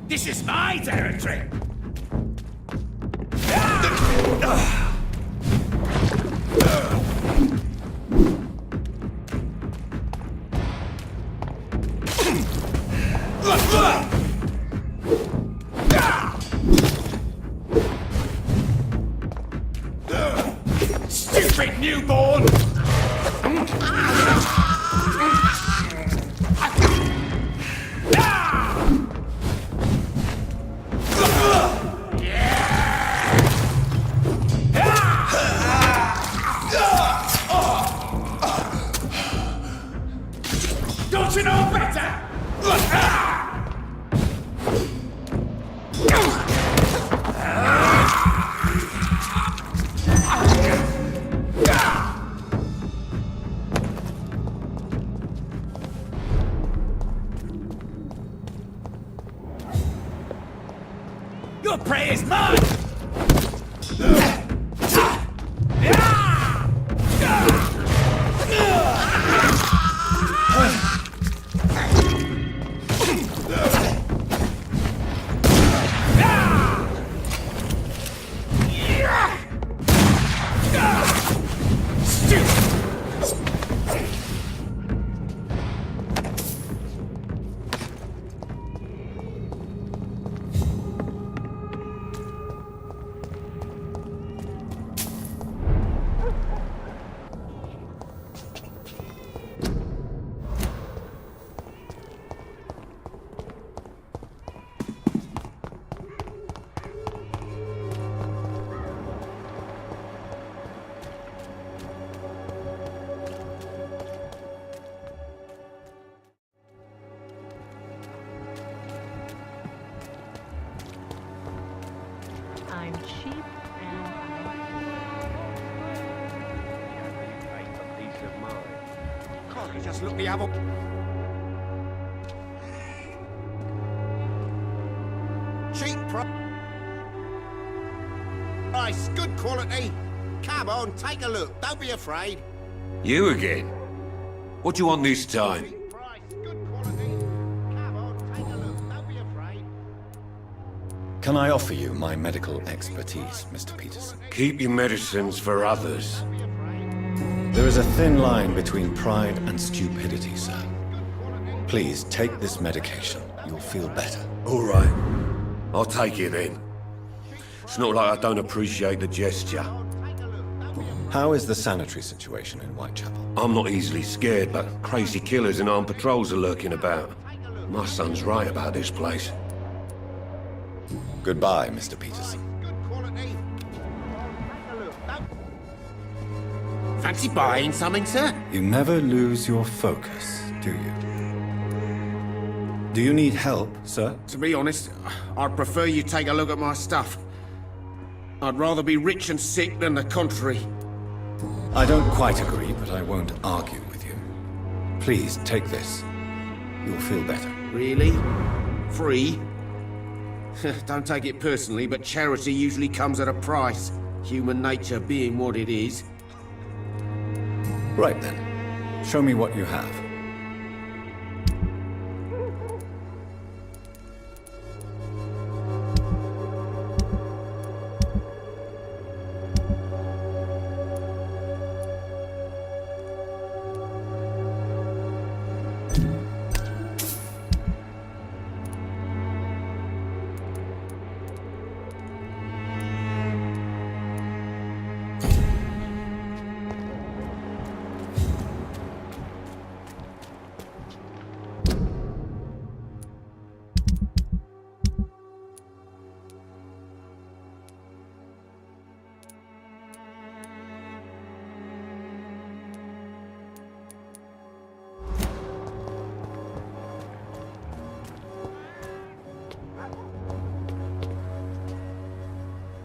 This is my territory! Stupid newborn! Don't you know better? Your prey is mine! I'm cheap and A peace of mind. Can't you just look the other... Cheap price, good quality. Come on, take a look. Don't be afraid. You again? What do you want this time? Cheap price, good quality. Come on, take a look. Don't be afraid. Can I offer you my medical expertise, Mr. Peterson? Keep your medicines for others. Don't be afraid. There is a thin line between pride and stupidity, sir. Please take this medication. You'll feel better. All right. I'll take it then. It's not like I don't appreciate the gesture. How is the sanitary situation in Whitechapel? I'm not easily scared, but crazy killers and armed patrols are lurking about. My son's right about this place. Goodbye, Mr. Peterson. Good quality. Take a look. Don't... Fancy buying something, sir? You never lose your focus, do you? Do you need help, sir? To be honest, I'd prefer you take a look at my stuff. I'd rather be rich and sick than the contrary. I don't quite agree, but I won't argue with you. Please, take this. You'll feel better. Really? Free? Don't take it personally, but charity usually comes at a price. Human nature being what it is. Right then. Show me what you have.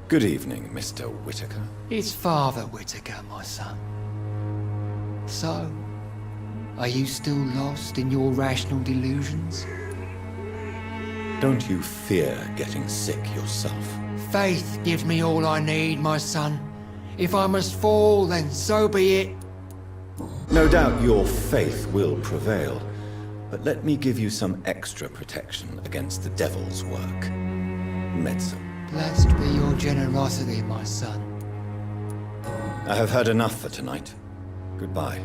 Good evening, Mr. Whitaker. It's Father Whitaker, my son. So, are you still lost in your rational delusions? Don't you fear getting sick yourself? Faith gives me all I need, my son. If I must fall, then so be it. No doubt your faith will prevail, But let me give you some extra protection against the devil's work. Medicine. Blessed be your generosity, my son. I have heard enough for tonight. Goodbye.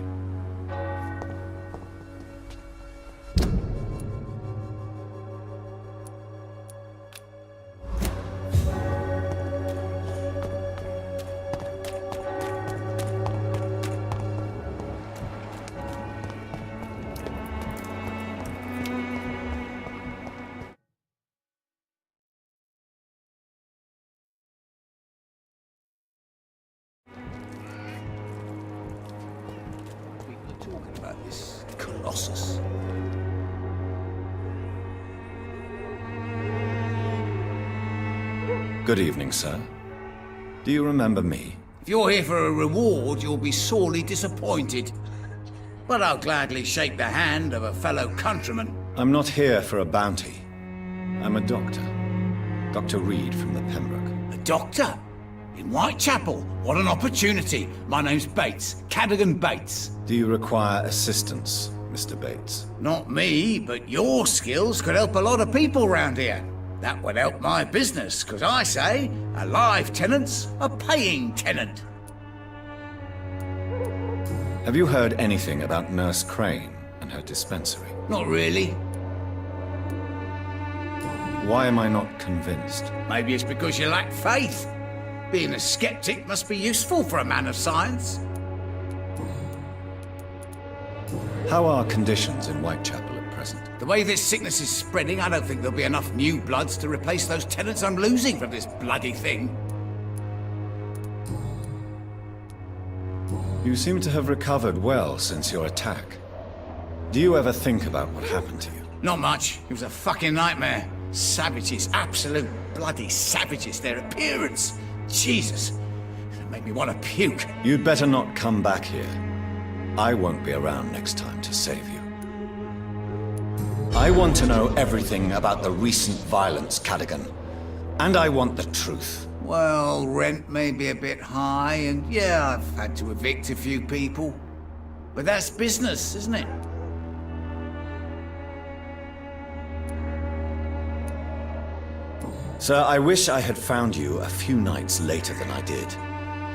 People are talking about this Colossus. Good evening, sir. Do you remember me? If you're here for a reward, you'll be sorely disappointed. But I'll gladly shake the hand of a fellow countryman. I'm not here for a bounty. I'm a doctor. Dr. Reed from the Pembroke. A doctor? In Whitechapel? What an opportunity. My name's Bates. Cadogan Bates. Do you require assistance, Mr. Bates? Not me, but your skills could help a lot of people round here. That would help my business, because I say, a live tenant's a paying tenant. Have you heard anything about Nurse Crane and her dispensary? Not really. Why am I not convinced? Maybe it's because you lack faith. Being a skeptic must be useful for a man of science. How are conditions in Whitechapel at present? The way this sickness is spreading, I don't think there'll be enough new bloods to replace those tenants I'm losing from this bloody thing. You seem to have recovered well since your attack. Do you ever think about what happened to you? Not much. It was a fucking nightmare. Savages, absolute bloody savages. Their appearance, Jesus, it made me want to puke. You'd better not come back here. I won't be around next time to save you. I want to know everything about the recent violence, Cadogan. And I want the truth. Well, rent may be a bit high, and yeah, I've had to evict a few people. But that's business, isn't it? Sir, I wish I had found you a few nights later than I did.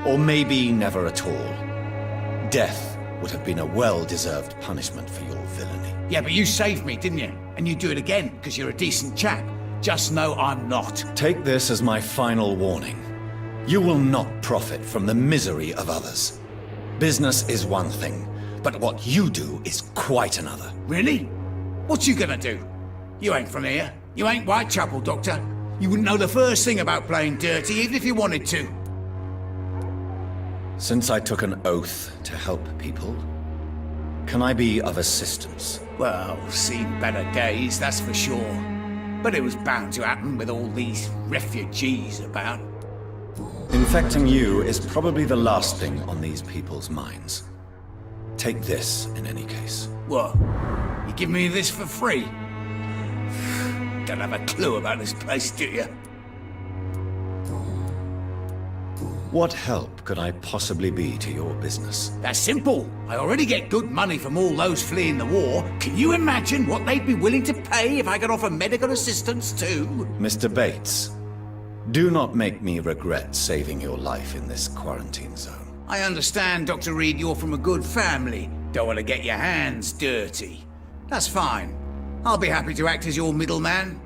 Or maybe never at all. Death would have been a well-deserved punishment for your villainy. Yeah, but you saved me, didn't you? And you do it again, because you're a decent chap. Just know I'm not. Take this as my final warning. You will not profit from the misery of others. Business is one thing, but what you do is quite another. Really? What you gonna do? You ain't from here. You ain't Whitechapel, Doctor. You wouldn't know the first thing about playing dirty, even if you wanted to. Since I took an oath to help people, can I be of assistance? Well, seen better days, that's for sure. But it was bound to happen with all these refugees about. Infecting you is probably the last thing on these people's minds. Take this, in any case. What? You give me this for free? Don't have a clue about this place, do you? What help could I possibly be to your business? That's simple. I already get good money from all those fleeing the war. Can you imagine what they'd be willing to pay if I could offer medical assistance too? Mr. Bates, do not make me regret saving your life in this quarantine zone. I understand, Dr. Reed, you're from a good family. Don't want to get your hands dirty. That's fine. I'll be happy to act as your middleman.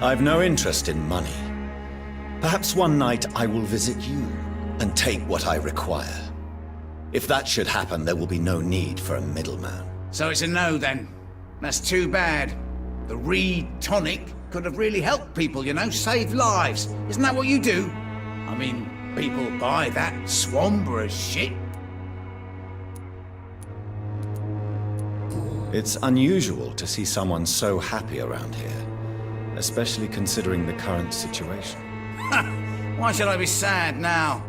I've no interest in money. Perhaps one night I will visit you and take what I require. If that should happen, there will be no need for a middleman. So it's a no then. That's too bad. The Reed tonic could have really helped people, you know, save lives. Isn't that what you do? I mean, people buy that Swamburgh shit. It's unusual to see someone so happy around here, especially considering the current situation. Why should I be sad now?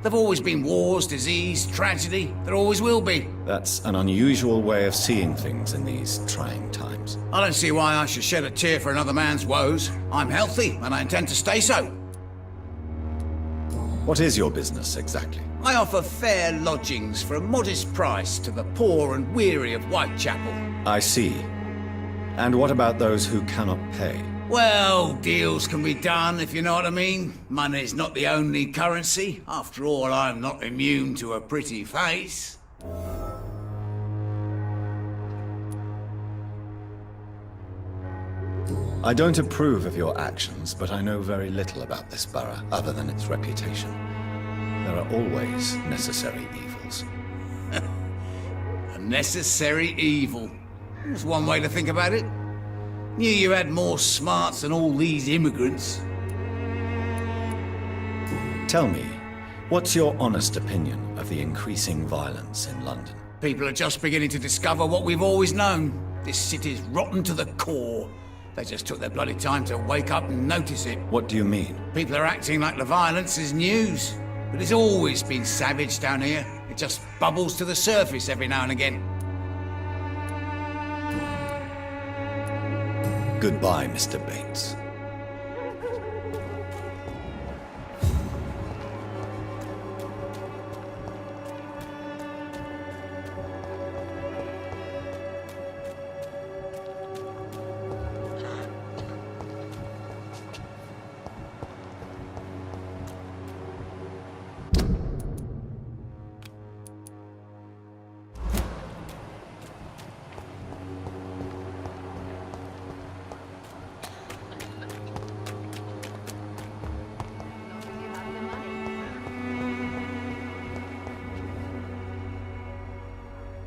There've always been wars, disease, tragedy. There always will be. That's an unusual way of seeing things in these trying times. I don't see why I should shed a tear for another man's woes. I'm healthy, and I intend to stay so. What is your business, exactly? I offer fair lodgings for a modest price to the poor and weary of Whitechapel. I see. And what about those who cannot pay? Well, deals can be done, if you know what I mean. Money's not the only currency. After all, I'm not immune to a pretty face. I don't approve of your actions, but I know very little about this borough, other than its reputation. There are always necessary evils. A necessary evil. That's one way to think about it. Knew you had more smarts than all these immigrants. Tell me, what's your honest opinion of the increasing violence in London? People are just beginning to discover what we've always known. This city's rotten to the core. They just took their bloody time to wake up and notice it. What do you mean? People are acting like the violence is news. But it's always been savage down here. It just bubbles to the surface every now and again. Goodbye, Mr. Bates.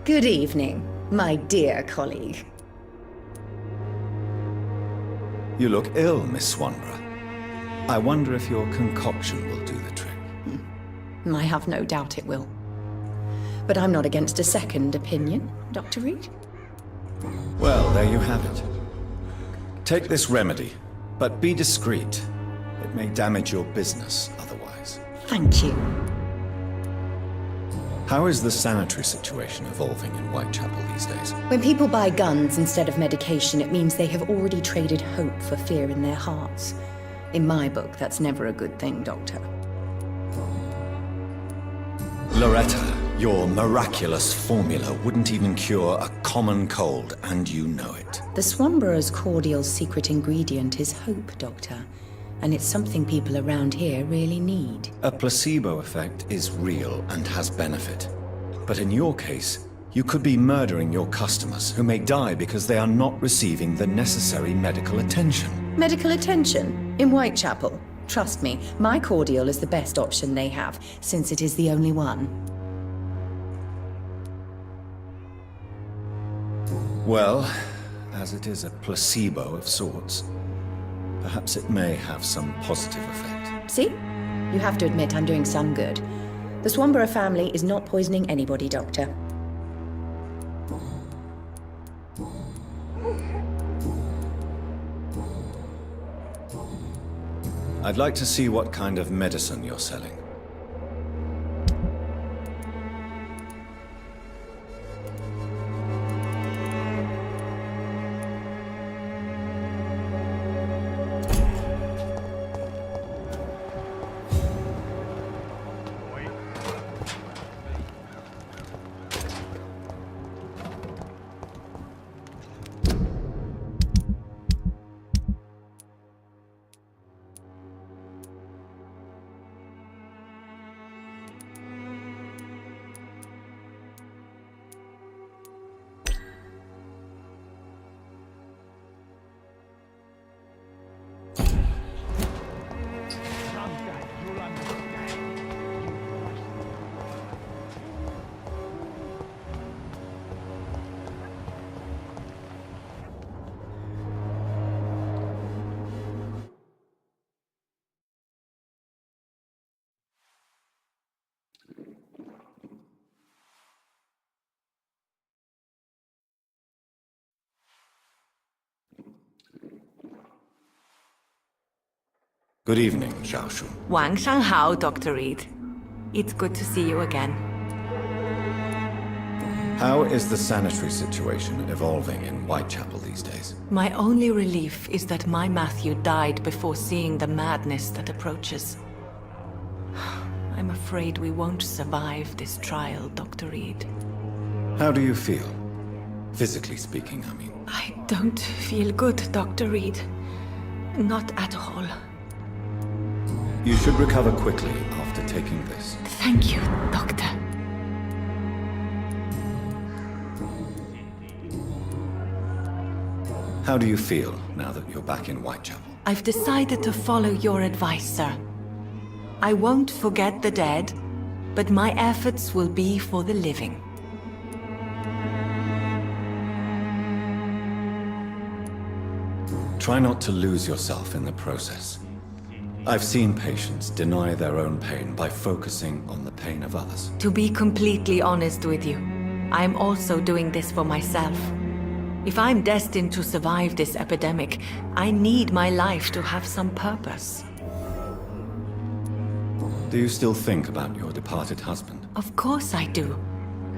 Good evening, my dear colleague. You look ill, Miss Swanborough. I wonder if your concoction will do the trick. I have no doubt it will. But I'm not against a second opinion, Dr. Reed. Well, there you have it. Take this remedy, but be discreet. It may damage your business otherwise. Thank you. How is the sanitary situation evolving in Whitechapel these days? When people buy guns instead of medication, it means they have already traded hope for fear in their hearts. In my book, that's never a good thing, Doctor. Loretta, your miraculous formula wouldn't even cure a common cold, and you know it. The Swanborough's cordial's secret ingredient is hope, Doctor. And it's something people around here really need. A placebo effect is real and has benefit. But in your case, you could be murdering your customers who may die because they are not receiving the necessary medical attention. Medical attention? In Whitechapel? Trust me, my cordial is the best option they have, since it is the only one. Well, as it is a placebo of sorts, perhaps it may have some positive effect. See? You have to admit I'm doing some good. The Swanborough family is not poisoning anybody, Doctor. I'd like to see what kind of medicine you're selling. Good evening, Xiaoshu. 晚上好, Dr. Reed. It's good to see you again. How is the sanitary situation evolving in Whitechapel these days? My only relief is that my Matthew died before seeing the madness that approaches. I'm afraid we won't survive this trial, Dr. Reed. How do you feel? Physically speaking, I mean. I don't feel good, Dr. Reed. Not at all. You should recover quickly after taking this. Thank you, Doctor. How do you feel now that you're back in Whitechapel? I've decided to follow your advice, sir. I won't forget the dead, but my efforts will be for the living. Try not to lose yourself in the process. I've seen patients deny their own pain by focusing on the pain of others. To be completely honest with you, I am also doing this for myself. If I'm destined to survive this epidemic, I need my life to have some purpose. Do you still think about your departed husband? Of course I do.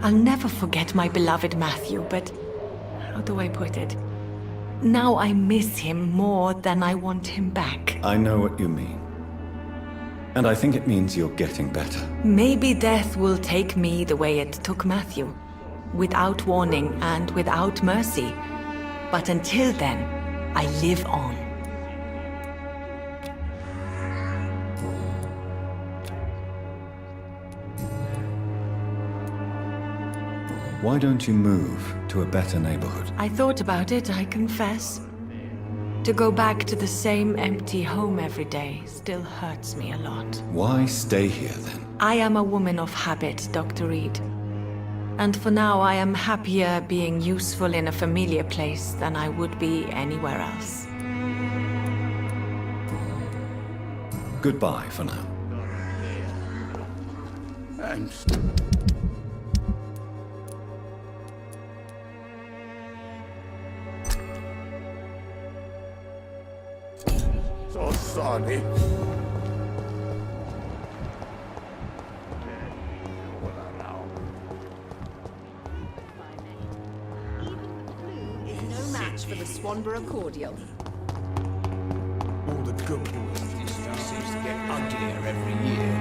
I'll never forget my beloved Matthew, but how do I put it? Now I miss him more than I want him back. I know what you mean. And I think it means you're getting better. Maybe death will take me the way it took Matthew. Without warning and without mercy. But until then, I live on. Why don't you move to a better neighborhood? I thought about it, I confess. To go back to the same empty home every day still hurts me a lot. Why stay here then? I am a woman of habit, Dr. Reed. And for now, I am happier being useful in a familiar place than I would be anywhere else. Goodbye for now. Thanks. So sunny. No match for the Swanborough cordial. All the good boys' history seems to get uglier every year.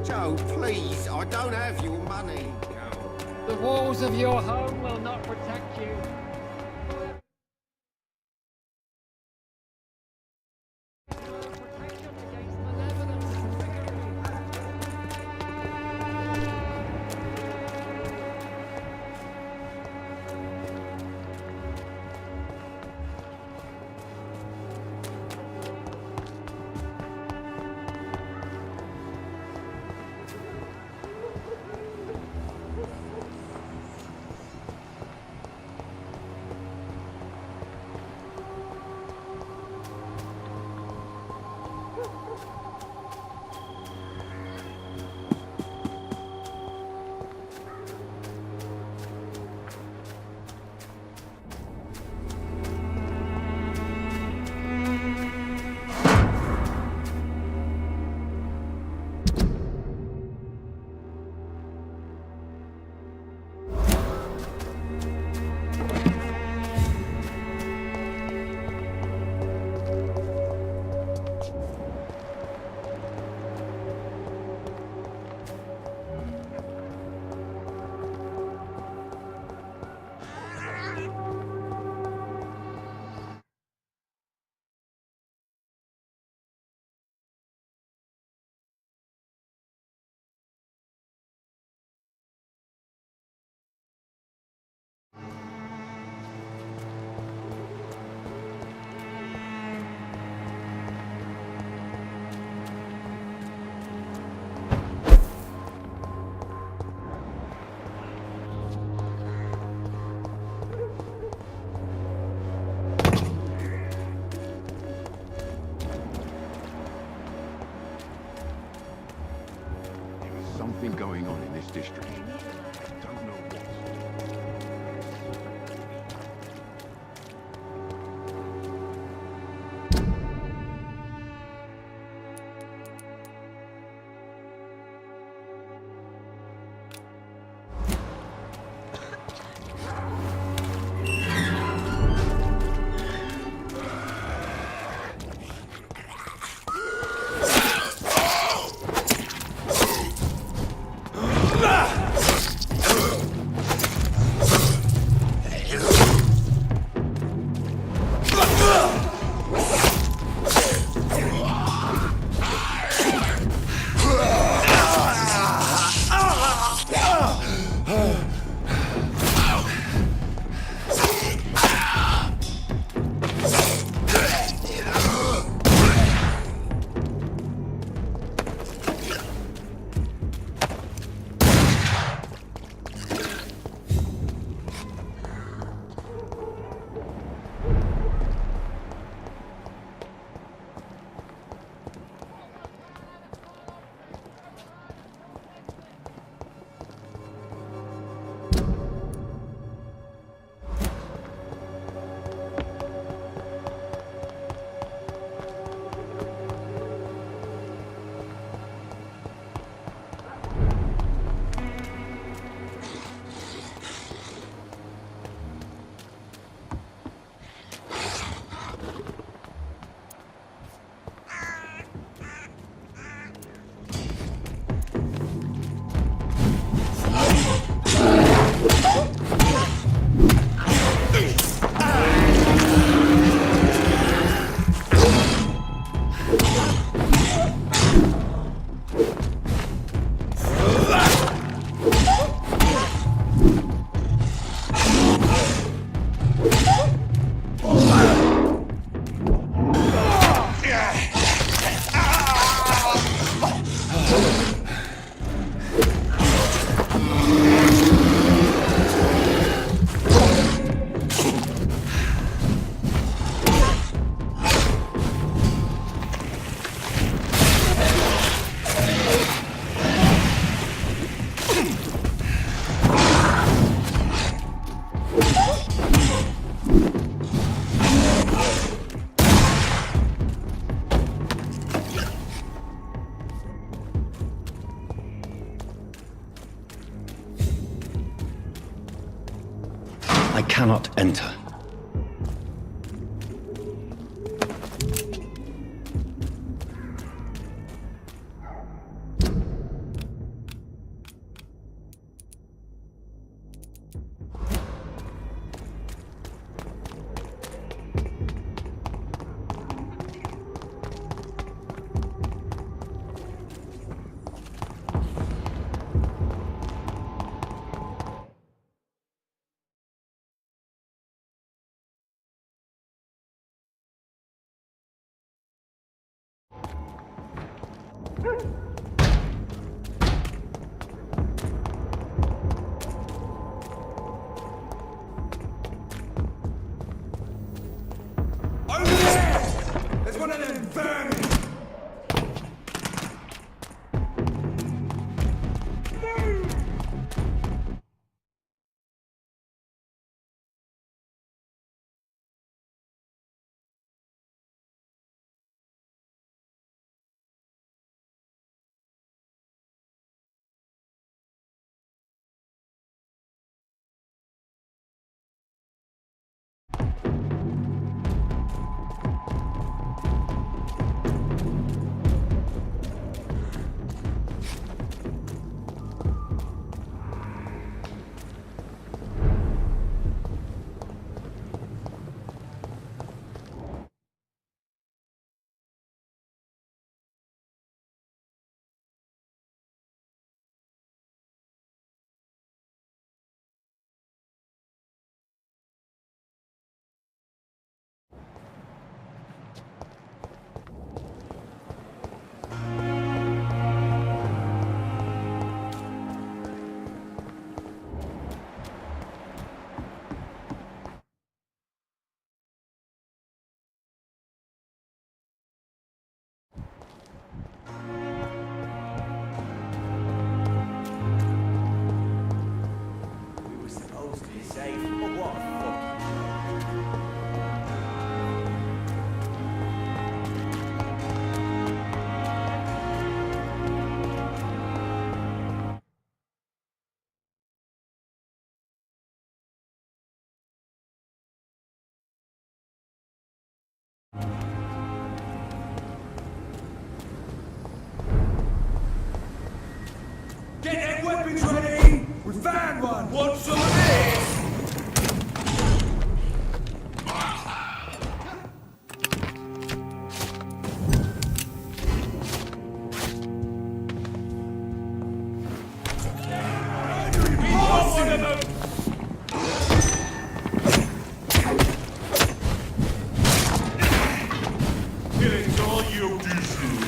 Joe, please, I don't have your money. The walls of your home will not protect you. Something going on in this district. Don't know what. cannot enter. There's one of them vermin! Get their weapons ready! We found one! Want some of this? Killing's all you deserve.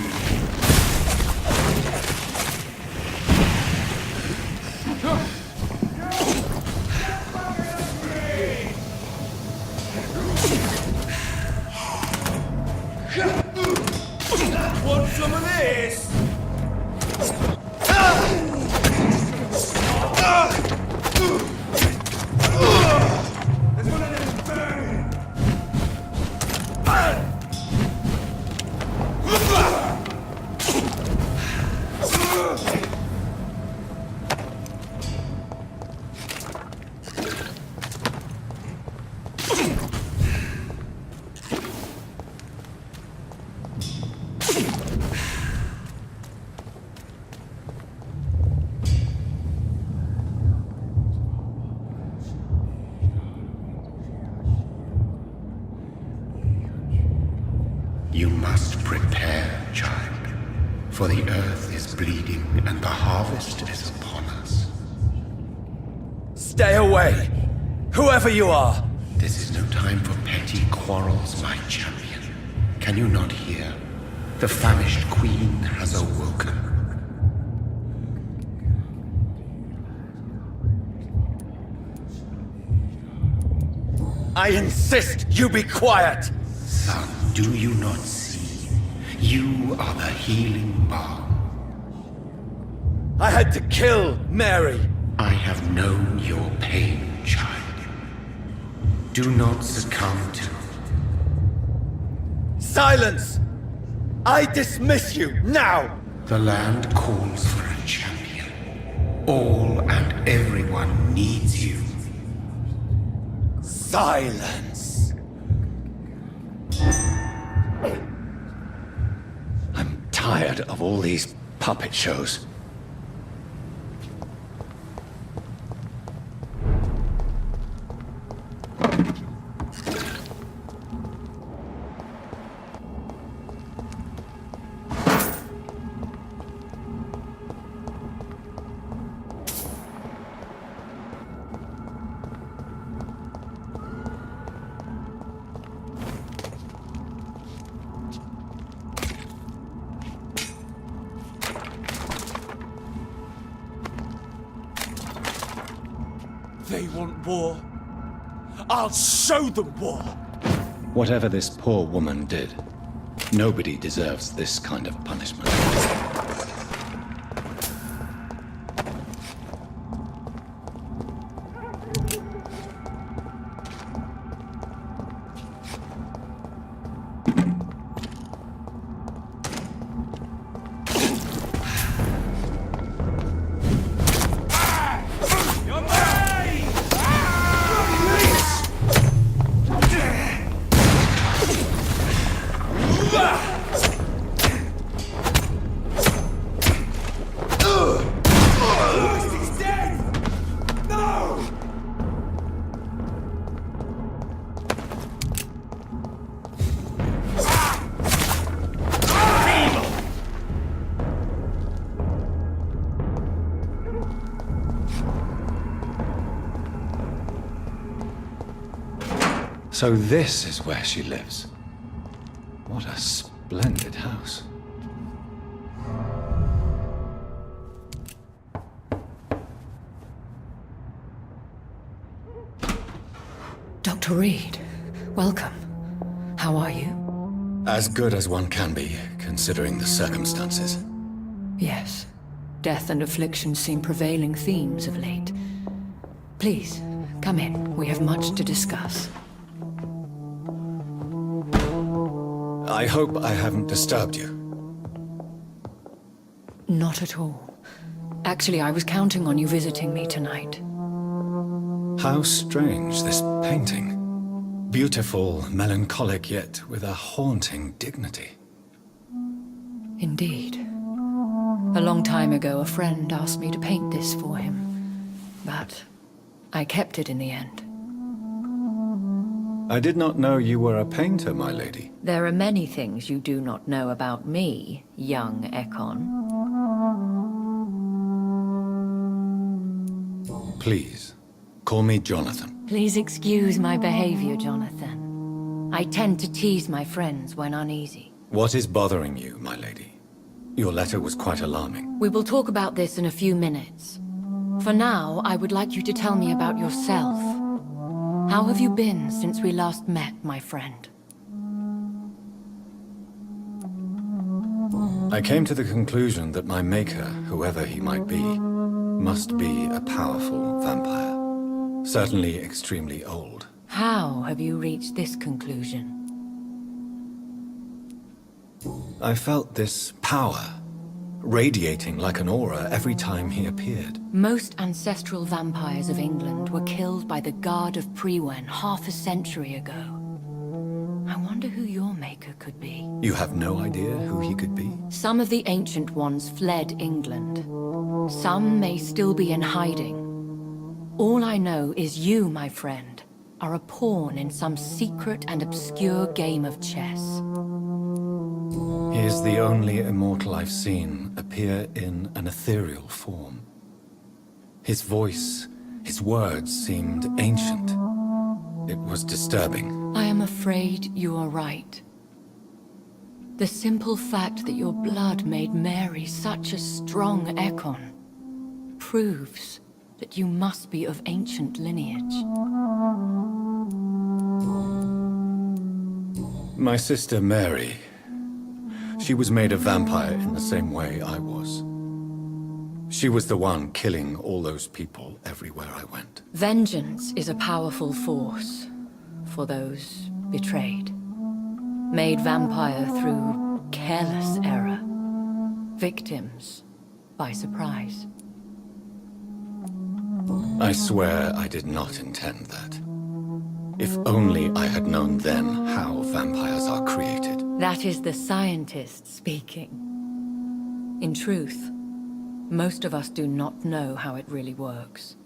Want some of this? There's one of them vermin! You must prepare, child, for the earth is bleeding and the harvest is upon us. Stay away! Whoever you are! This is no time for petty quarrels, my champion. Can you not hear? The famished queen has awoken. I insist you be quiet! Son, do you not see? You are the healing balm. I had to kill Mary! I have known your pain, child. Do not succumb to... Silence! I dismiss you, now! The land calls for a champion. All and everyone needs you. Silence! I'm tired of all these puppet shows. They want war. I'll show them war. Whatever this poor woman did, nobody deserves this kind of punishment. So this is where she lives. What a splendid house. Dr. Reed, welcome. How are you? As good as one can be, considering the circumstances. Yes. Death and affliction seem prevailing themes of late. Please, come in. We have much to discuss. I hope I haven't disturbed you. Not at all. Actually, I was counting on you visiting me tonight. How strange, this painting. Beautiful, melancholic, yet with a haunting dignity. Indeed. A long time ago, a friend asked me to paint this for him. But I kept it in the end. I did not know you were a painter, my lady. There are many things you do not know about me, young Ekon. Please, call me Jonathan. Please excuse my behavior, Jonathan. I tend to tease my friends when uneasy. What is bothering you, my lady? Your letter was quite alarming. We will talk about this in a few minutes. For now, I would like you to tell me about yourself. How have you been since we last met, my friend? I came to the conclusion that my maker, whoever he might be, must be a powerful vampire. Certainly extremely old. How have you reached this conclusion? I felt this power, radiating like an aura every time he appeared. Most ancestral vampires of England were killed by the Guard of Priwen half a century ago. I wonder who your maker could be. You have no idea who he could be? Some of the ancient ones fled England. Some may still be in hiding. All I know is you, my friend, are a pawn in some secret and obscure game of chess. He is the only immortal I've seen appear in an ethereal form. His voice, his words seemed ancient. It was disturbing. I am afraid you are right. The simple fact that your blood made Mary such a strong Ekon proves that you must be of ancient lineage. My sister Mary, she was made a vampire in the same way I was. She was the one killing all those people everywhere I went. Vengeance is a powerful force for those betrayed. Made vampire through careless error. Victims by surprise. I swear I did not intend that. If only I had known then how vampires are created. That is the scientist speaking. In truth, most of us do not know how it really works.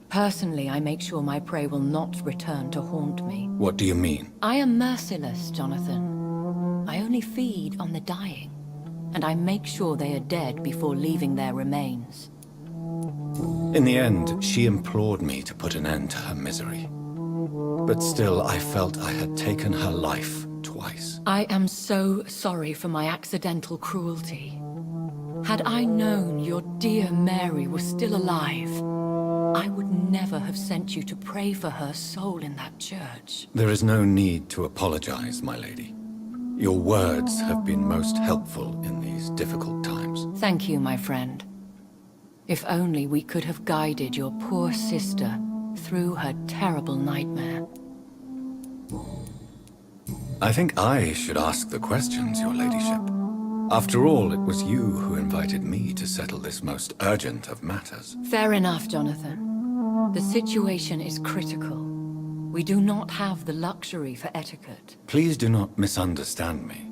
Personally, I make sure my prey will not return to haunt me. What do you mean? I am merciless, Jonathan. I only feed on the dying, and I make sure they are dead before leaving their remains. In the end, she implored me to put an end to her misery. But still, I felt I had taken her life twice. I am so sorry for my accidental cruelty. Had I known your dear Mary was still alive, I would never have sent you to pray for her soul in that church. There is no need to apologize, my lady. Your words have been most helpful in these difficult times. Thank you, my friend. If only we could have guided your poor sister through her terrible nightmare. I think I should ask the questions, your ladyship. After all, it was you who invited me to settle this most urgent of matters. Fair enough, Jonathan. The situation is critical. We do not have the luxury for etiquette. Please do not misunderstand me.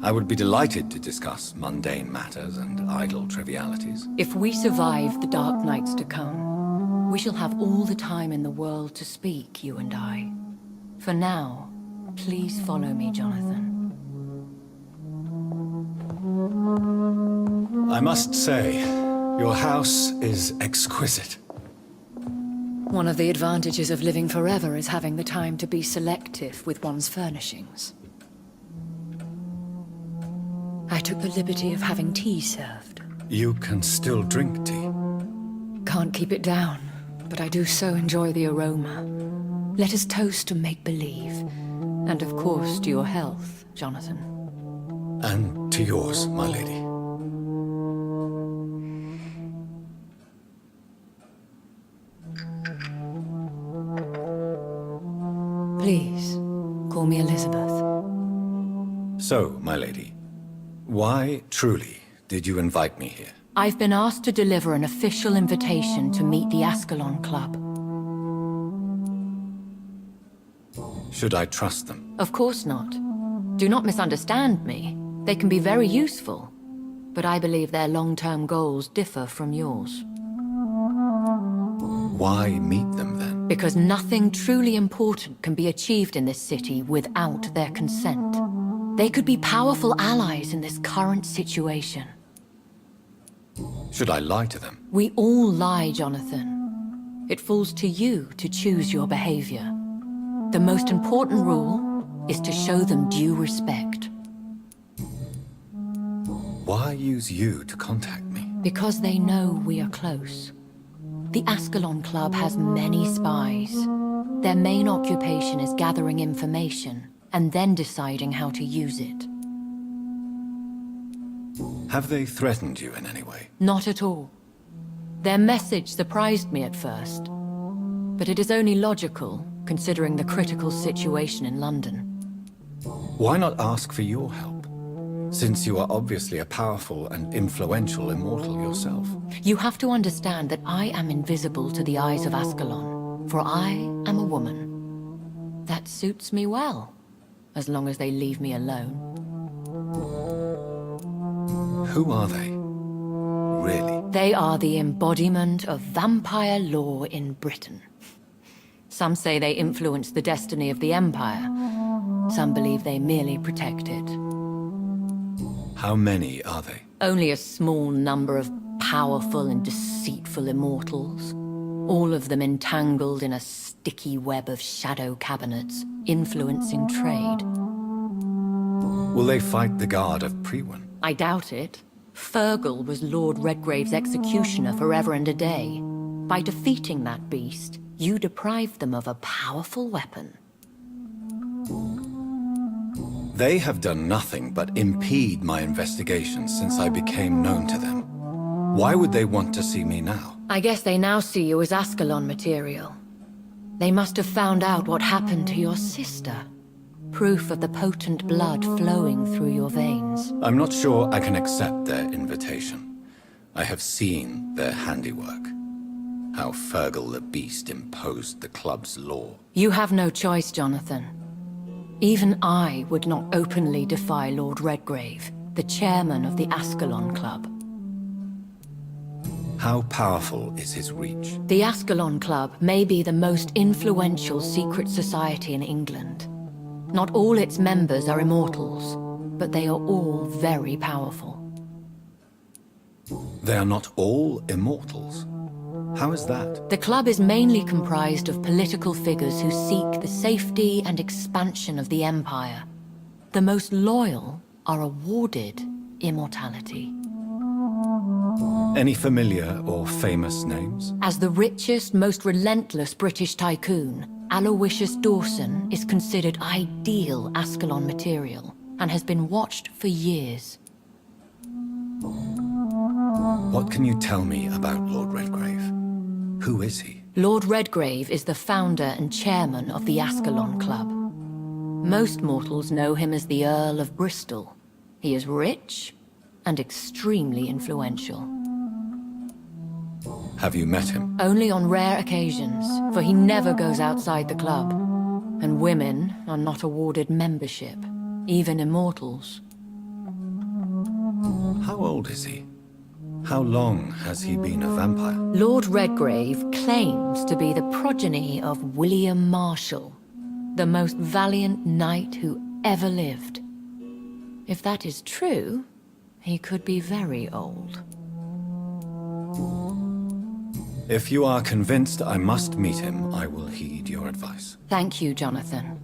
I would be delighted to discuss mundane matters and idle trivialities. If we survive the dark nights to come, we shall have all the time in the world to speak, you and I. For now, please follow me, Jonathan. I must say, your house is exquisite. One of the advantages of living forever is having the time to be selective with one's furnishings. I took the liberty of having tea served. You can still drink tea. Can't keep it down, but I do so enjoy the aroma. Let us toast to make-believe. And of course to your health, Jonathan. And to yours, my lady. Please, call me Elizabeth. So, my lady, why, truly, did you invite me here? I've been asked to deliver an official invitation to meet the Ascalon Club. Should I trust them? Of course not. Do not misunderstand me. They can be very useful, but I believe their long-term goals differ from yours. Why meet them then? Because nothing truly important can be achieved in this city without their consent. They could be powerful allies in this current situation. Should I lie to them? We all lie, Jonathan. It falls to you to choose your behavior. The most important rule is to show them due respect. Why use you to contact me? Because they know we are close. The Ascalon Club has many spies. Their main occupation is gathering information and then deciding how to use it. Have they threatened you in any way? Not at all. Their message surprised me at first, but it is only logical, considering the critical situation in London. Why not ask for your help? Since you are obviously a powerful and influential immortal yourself. You have to understand that I am invisible to the eyes of Ascalon, for I am a woman. That suits me well, as long as they leave me alone. Who are they? Really? They are the embodiment of vampire law in Britain. Some say they influence the destiny of the Empire. Some believe they merely protect it. How many are they? Only a small number of powerful and deceitful immortals. All of them entangled in a sticky web of shadow cabinets, influencing trade. Will they fight the guard of Priwen? I doubt it. Fergal was Lord Redgrave's executioner forever and a day. By defeating that beast, you deprived them of a powerful weapon. They have done nothing but impede my investigations since I became known to them. Why would they want to see me now? I guess they now see you as Ascalon material. They must have found out what happened to your sister. Proof of the potent blood flowing through your veins. I'm not sure I can accept their invitation. I have seen their handiwork. how Fergal the Beast imposed the club's law. You have no choice, Jonathan. Even I would not openly defy Lord Redgrave, the chairman of the Ascalon Club. How powerful is his reach? The Ascalon Club may be the most influential secret society in England. Not all its members are immortals, but they are all very powerful. They are not all immortals. How is that? The club is mainly comprised of political figures who seek the safety and expansion of the Empire. The most loyal are awarded immortality. Any familiar or famous names? As the richest, most relentless British tycoon, Aloysius Dawson is considered ideal Ascalon material and has been watched for years. What can you tell me about Lord Redgrave? Who is he? Lord Redgrave is the founder and chairman of the Ascalon Club. Most mortals know him as the Earl of Bristol. He is rich and extremely influential. Have you met him? Only on rare occasions, for he never goes outside the club. And women are not awarded membership, even immortals. How old is he? How long has he been a vampire? Lord Redgrave claims to be the progeny of William Marshall, the most valiant knight who ever lived. If that is true, he could be very old. If you are convinced I must meet him, I will heed your advice. Thank you, Jonathan.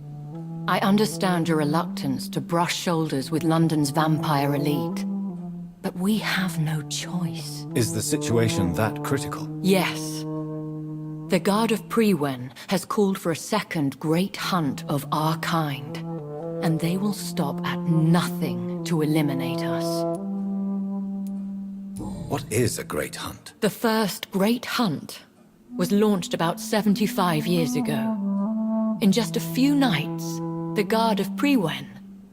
I understand your reluctance to brush shoulders with London's vampire elite. But we have no choice. Is the situation that critical? Yes. The Guard of Prewen has called for a second great hunt of our kind. And they will stop at nothing to eliminate us. What is a great hunt? The first great hunt was launched about 75 years ago. In just a few nights, the Guard of Prewen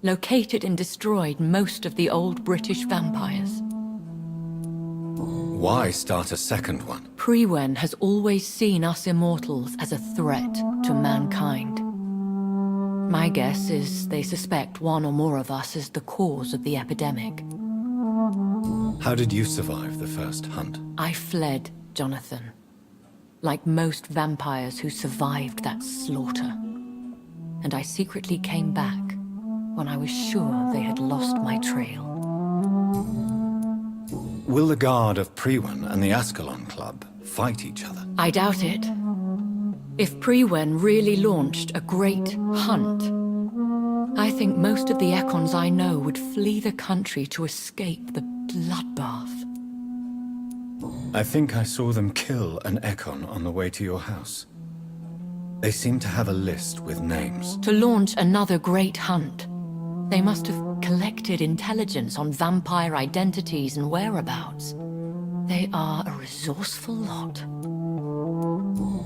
located and destroyed most of the old British vampires. Why start a second one? Prewen has always seen us immortals as a threat to mankind. My guess is they suspect one or more of us as the cause of the epidemic. How did you survive the first hunt? I fled, Jonathan. Like most vampires who survived that slaughter. And I secretly came back when I was sure they had lost my trail. Will the Guard of Prewen and the Ascalon Club fight each other? I doubt it. If Prewen really launched a great hunt, I think most of the Ekons I know would flee the country to escape the bloodbath. I think I saw them kill an Ekon on the way to your house. They seem to have a list with names. To launch another great hunt, they must have collected intelligence on vampire identities and whereabouts. They are a resourceful lot.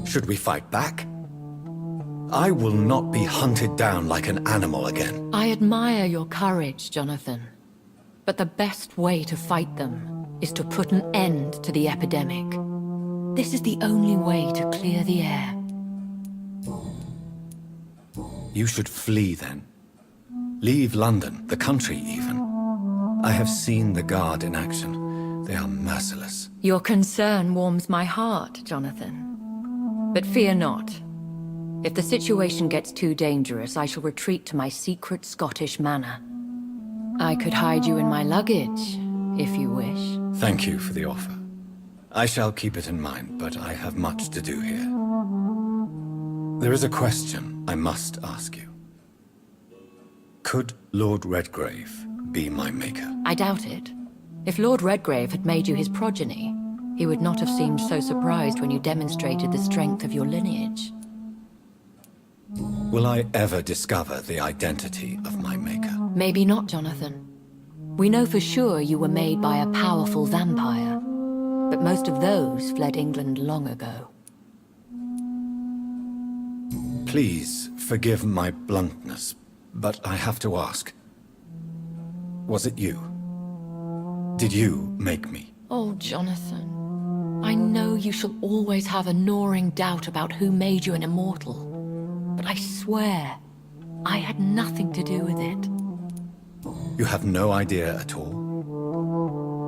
Should we fight back? I will not be hunted down like an animal again. I admire your courage, Jonathan. But the best way to fight them is to put an end to the epidemic. This is the only way to clear the air. You should flee then. Leave London, the country even. I have seen the Guard in action. They are merciless. Your concern warms my heart, Jonathan. But fear not. If the situation gets too dangerous, I shall retreat to my secret Scottish manor. I could hide you in my luggage, if you wish. Thank you for the offer. I shall keep it in mind, but I have much to do here. There is a question I must ask you. Could Lord Redgrave be my maker? I doubt it. If Lord Redgrave had made you his progeny, he would not have seemed so surprised when you demonstrated the strength of your lineage. Will I ever discover the identity of my maker? Maybe not, Jonathan. We know for sure you were made by a powerful vampire, but most of those fled England long ago. Please forgive my bluntness, but I have to ask. Was it you? Did you make me? Oh, Jonathan. I know you shall always have a gnawing doubt about who made you an immortal, but I swear, I had nothing to do with it. You have no idea at all?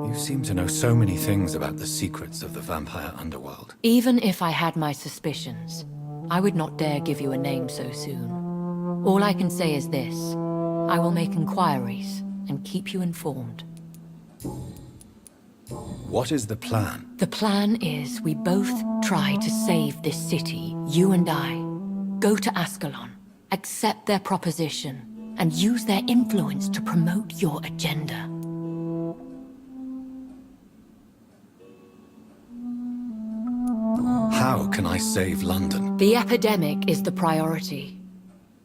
You seem to know so many things about the secrets of the vampire underworld. Even if I had my suspicions, I would not dare give you a name so soon. All I can say is this: I will make inquiries and keep you informed. What is the plan? The plan is we both try to save this city, you and I. Go to Ascalon, accept their proposition, and use their influence to promote your agenda. How can I save London? The epidemic is the priority.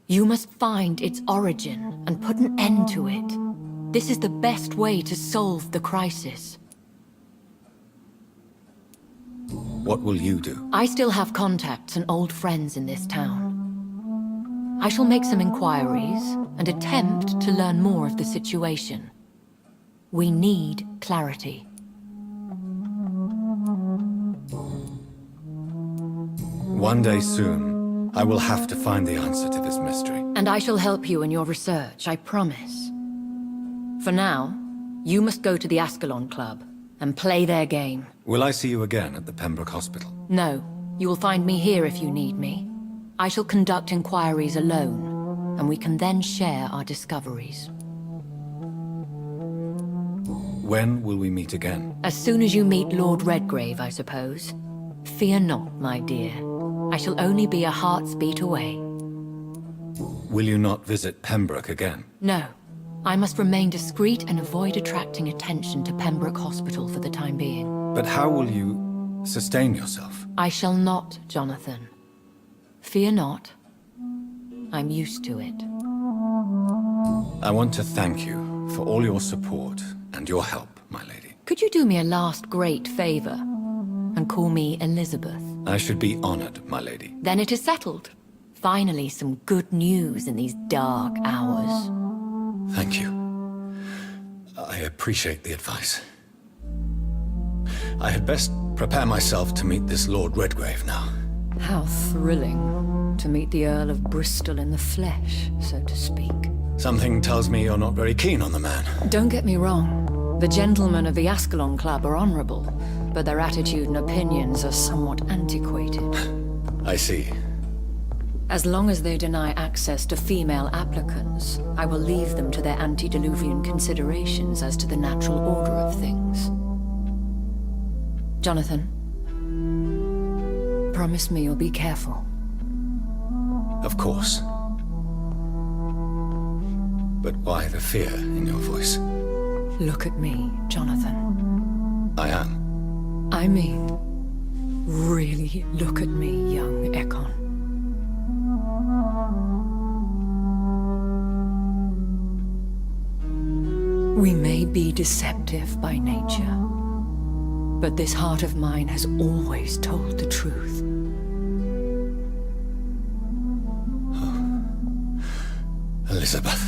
You must find its origin and put an end to it. This is the best way to solve the crisis. What will you do? I still have contacts and old friends in this town. I shall make some inquiries and attempt to learn more of the situation. We need clarity. One day soon, I will have to find the answer to this mystery. And I shall help you in your research, I promise. For now, you must go to the Ascalon Club and play their game. Will I see you again at the Pembroke Hospital? No, you will find me here if you need me. I shall conduct inquiries alone, and we can then share our discoveries. When will we meet again? As soon as you meet Lord Redgrave, I suppose. Fear not, my dear. I shall only be a heart's beat away. Will you not visit Pembroke again? No. I must remain discreet and avoid attracting attention to Pembroke Hospital for the time being. But how will you sustain yourself? I shall not, Jonathan. Fear not. I'm used to it. I want to thank you for all your support and your help, my lady. Could you do me a last great favor and call me Elizabeth? I should be honored, my lady. Then it is settled. Finally, some good news in these dark hours. Thank you. I appreciate the advice. I had best prepare myself to meet this Lord Redgrave now. How thrilling to meet the Earl of Bristol in the flesh, so to speak. Something tells me you're not very keen on the man. Don't get me wrong. The gentlemen of the Ascalon Club are honorable, but their attitude and opinions are somewhat antiquated. I see. As long as they deny access to female applicants, I will leave them to their antediluvian considerations as to the natural order of things. Jonathan, promise me you'll be careful. Of course. But why the fear in your voice? Look at me, Jonathan. I am. I mean, really look at me, young Ekon. We may be deceptive by nature, but this heart of mine has always told the truth. Elizabeth.